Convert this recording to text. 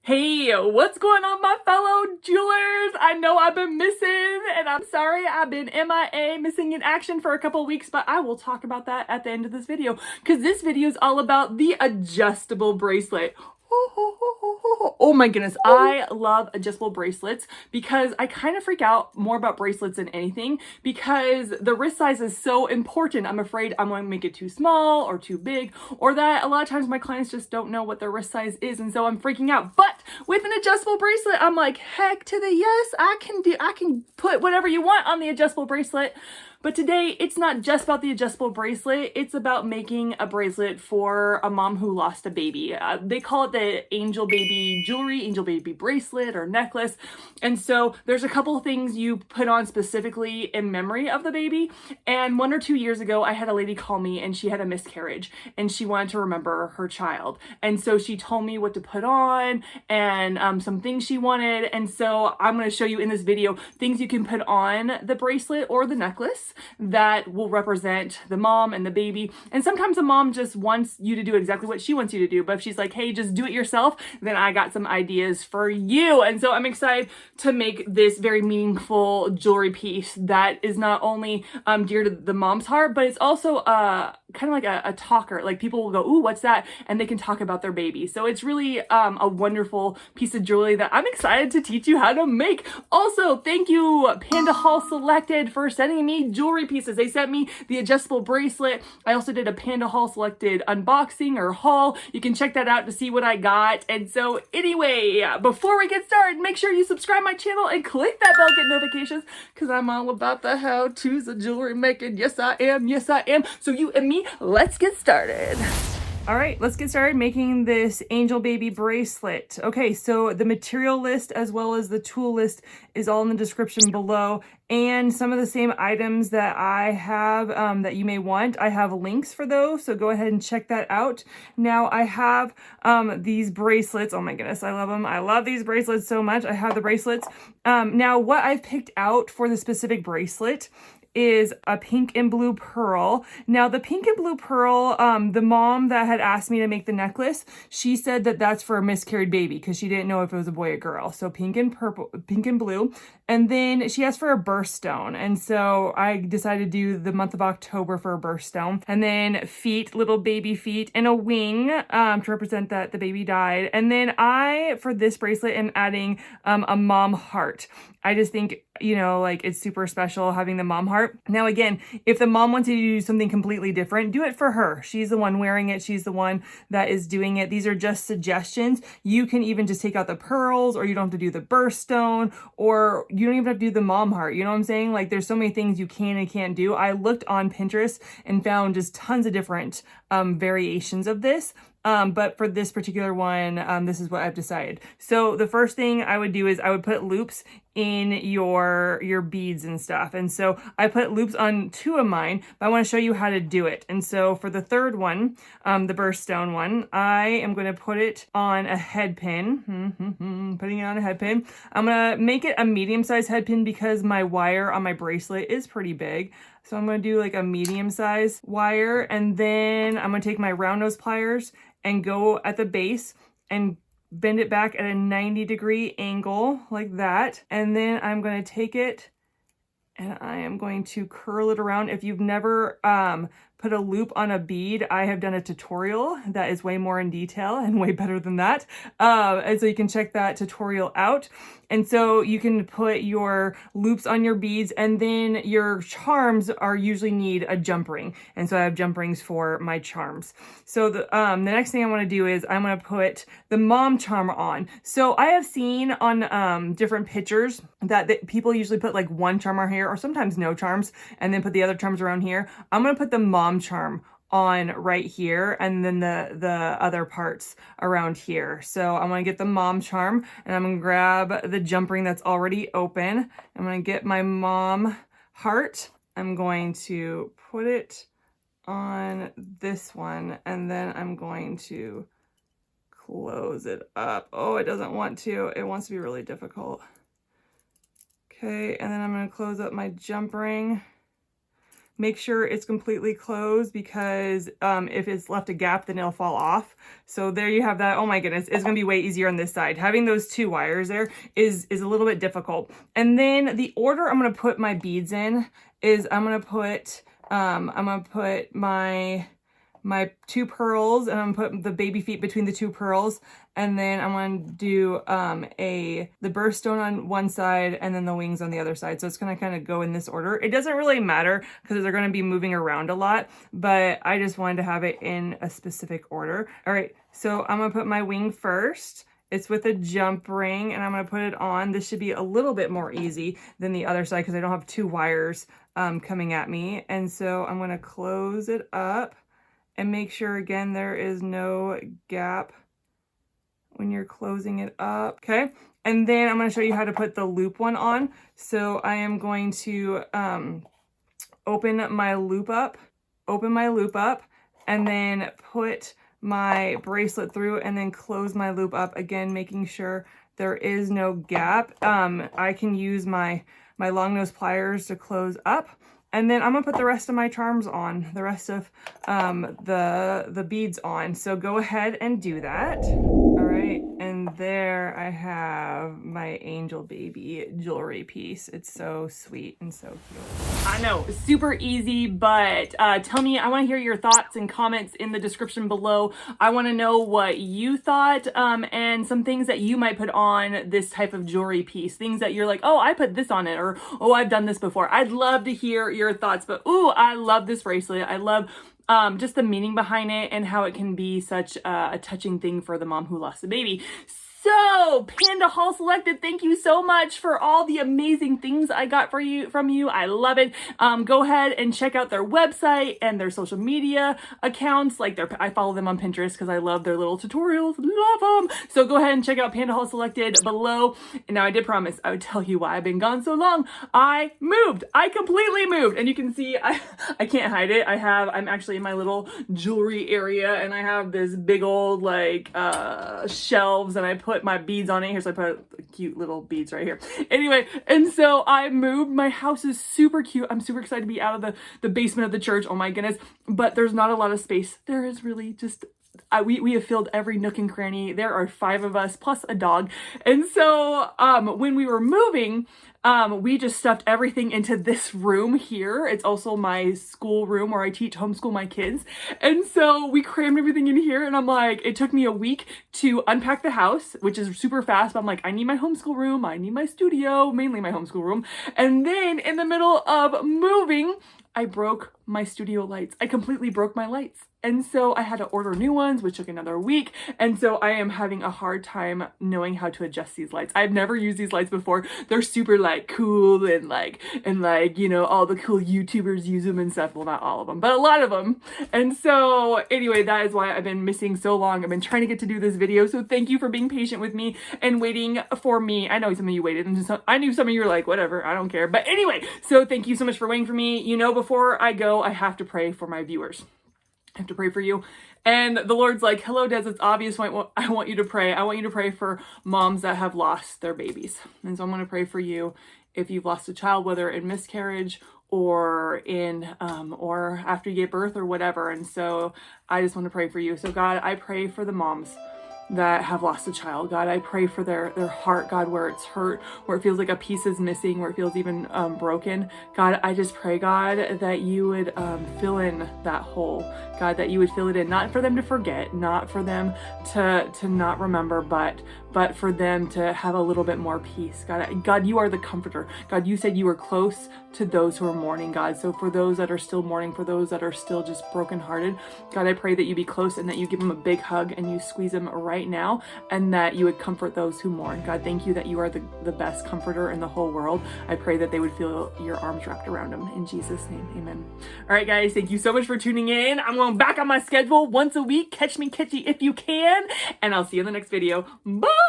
Hey, what's going on, my fellow jewelers? I know I've been missing, and I'm sorry I've been MIA, missing in action for a couple weeks, but I will talk about that at the end of this video, because this video is all about the adjustable bracelet. Oh my goodness, I love adjustable bracelets because I kind of freak out more about bracelets than anything because the wrist size is so important. I'm afraid I'm going to make it too small or too big, or that a lot of times my clients just don't know what their wrist size is, and so I'm freaking out. But with an adjustable bracelet, I'm like, heck to the yes, I can put whatever you want on the adjustable bracelet. But today, it's not just about the adjustable bracelet, it's about making a bracelet for a mom who lost a baby. They call it the angel baby jewelry, angel baby bracelet or necklace. And so there's a couple of things you put on specifically in memory of the baby. And 1 or 2 years ago, I had a lady call me and she had a miscarriage and she wanted to remember her child. And so she told me what to put on and some things she wanted. And so I'm going to show you in this video things you can put on the bracelet or the necklace that will represent the mom and the baby. And sometimes the mom just wants you to do exactly what she wants you to do. But if she's like, hey, just do it yourself, then I got some ideas for you. And so I'm excited to make this very meaningful jewelry piece that is not only dear to the mom's heart, but it's also kind of like a talker. Like people will go, ooh, what's that? And they can talk about their baby. So it's really a wonderful piece of jewelry that I'm excited to teach you how to make. Also, thank you, Panda Hall Selected, for sending me jewelry pieces. They sent me the adjustable bracelet. I also did a Panda Hall Selected unboxing or haul. You can check that out to see what I got. And so anyway, before we get started, make sure you subscribe my channel and click that bell, get notifications, because I'm all about the how-tos of jewelry making. Yes, I am. Yes, I am. So you and me, let's get started. All right, let's get started making this angel baby bracelet. Okay, so the material list as well as the tool list is all in the description below, and some of the same items that I have that you may want, I have links for those, so go ahead and check that out. Now I have these bracelets. Oh my goodness, I love them. I love these bracelets so much. I have the bracelets. Now what I've picked out for the specific bracelet is a pink and blue pearl. Now the pink and blue pearl, the mom that had asked me to make the necklace, she said that that's for a miscarried baby because she didn't know if it was a boy or girl. So pink and purple, pink and blue. And then she asked for a birthstone. And so I decided to do the month of October for a birthstone. And then feet, little baby feet, and a wing to represent that the baby died. And then for this bracelet, am adding a mom heart. I just think, you know, like it's super special having the mom heart. Now, again, if the mom wants you to do something completely different, do it for her. She's the one wearing it. She's the one that is doing it. These are just suggestions. You can even just take out the pearls, or you don't have to do the birthstone, or you don't even have to do the mom heart. You know what I'm saying? Like there's so many things you can and can't do. I looked on Pinterest and found just tons of different variations of this. But for this particular one, this is what I've decided. So the first thing I would do is I would put loops in your beads and stuff. And so I put loops on 2 of mine, but I want to show you how to do it. And so for the third one, the birthstone one, I am going to put it on a head pin. Putting it on a head pin. I'm going to make it a medium-sized head pin because my wire on my bracelet is pretty big. So I'm going to do like a medium-sized wire, and then I'm going to take my round nose pliers and go at the base and bend it back at a 90-degree angle like that. And then I'm going to take it and I am going to curl it around. If you've never put a loop on a bead, I have done a tutorial that is way more in detail and way better than that. And so you can check that tutorial out. And so you can put your loops on your beads, and then your charms usually need a jump ring. And so I have jump rings for my charms. So the next thing I want to do is I'm going to put the mom charm on. So I have seen on different pictures that people usually put like 1 charm on here, or sometimes no charms, and then put the other charms around here. I'm going to put the mom charm on right here, and then the other parts around here. So I'm going to get the mom charm, and I'm going to grab the jump ring that's already open. I'm going to get my mom heart. I'm going to put it on this one, and then I'm going to close it up. Oh, it doesn't want to. It wants to be really difficult. Okay, and then I'm going to close up my jump ring. Make sure it's completely closed because if it's left a gap, then it'll fall off. So there you have that. Oh my goodness, it's gonna be way easier on this side. Having those 2 wires there is a little bit difficult. And then the order I'm gonna put my beads in is I'm gonna put my 2 pearls, and I'm gonna put the baby feet between the 2 pearls, and then I'm gonna do the birthstone on one side and then the wings on the other side. So it's gonna kind of go in this order. It doesn't really matter because they're gonna be moving around a lot, but I just wanted to have it in a specific order. All right, so I'm gonna put my wing first. It's with a jump ring, and I'm gonna put it on. This should be a little bit more easy than the other side because I don't have 2 wires coming at me. And so I'm gonna close it up and make sure, again, there is no gap when you're closing it up, okay? And then I'm gonna show you how to put the loop one on. So I am going to open my loop up, and then put my bracelet through and then close my loop up, again, making sure there is no gap. I can use my long nose pliers to close up. And then I'm gonna put the rest of my charms on, the rest of the beads on. So go ahead and do that. All right, and there I have my angel baby jewelry piece. It's so sweet and so cute. I know, super easy, but tell me, I wanna hear your thoughts and comments in the description below. I wanna know what you thought and some things that you might put on this type of jewelry piece. Things that you're like, oh, I put this on it, or oh, I've done this before. I'd love to hear your thoughts, but ooh, I love this bracelet. I love just the meaning behind it and how it can be such a touching thing for the mom who lost a baby. So, Panda Haul Selected, thank you so much for all the amazing things I got from you. I love it. Go ahead and check out their website and their social media accounts. Like I follow them on Pinterest because I love their little tutorials. Love them. So go ahead and check out Panda Haul Selected below. And now I did promise I would tell you why I've been gone so long. I moved. I completely moved. And you can see I can't hide it. I'm actually in my little jewelry area, and I have this big old like shelves, and I put my beads on it here. So I put cute little beads right here. Anyway, and so I moved. My house is super cute. I'm super excited to be out of the basement of the church. Oh my goodness. But there's not a lot of space. There is really just we have filled every nook and cranny. There are 5 of us plus a dog. And so when we were moving, we just stuffed everything into this room here. It's also my school room where I homeschool my kids. And so we crammed everything in here, and I'm like, it took me a week to unpack the house, which is super fast, but I'm like, I need my homeschool room, I need my studio, mainly my homeschool room. And then in the middle of moving, I broke my studio lights. I completely broke my lights. And so I had to order new ones, which took another week. And so I am having a hard time knowing how to adjust these lights. I've never used these lights before. They're super like cool and like, you know, all the cool YouTubers use them and stuff. Well, not all of them, but a lot of them. And so anyway, that is why I've been missing so long. I've been trying to get to do this video. So thank you for being patient with me and waiting for me. I know some of you waited, and I knew some of you were like, whatever, I don't care. But anyway, so thank you so much for waiting for me. You know, before I go, I have to pray for my viewers. I have to pray for you. And the Lord's like, hello, Des, it's obvious I want you to pray. I want you to pray for moms that have lost their babies. And so I'm going to pray for you if you've lost a child, whether in miscarriage or in or after you give birth or whatever. And so I just want to pray for you. So God, I pray for the moms that have lost a child. God, I pray for their heart, God, where it's hurt, where it feels like a piece is missing, where it feels even broken. God, I just pray, God, that you would fill in that hole. God, that you would fill it in, not for them to forget, not for them to not remember, but for them to have a little bit more peace. God, you are the comforter. God, you said you were close to those who are mourning, God. So for those that are still mourning, for those that are still just brokenhearted, God, I pray that you be close and that you give them a big hug and you squeeze them right now, and that you would comfort those who mourn. God, thank you that you are the best comforter in the whole world. I pray that they would feel your arms wrapped around them. In Jesus' name, amen. All right, guys, thank you so much for tuning in. I'm going back on my schedule once a week. Catch me catchy if you can, and I'll see you in the next video. Bye!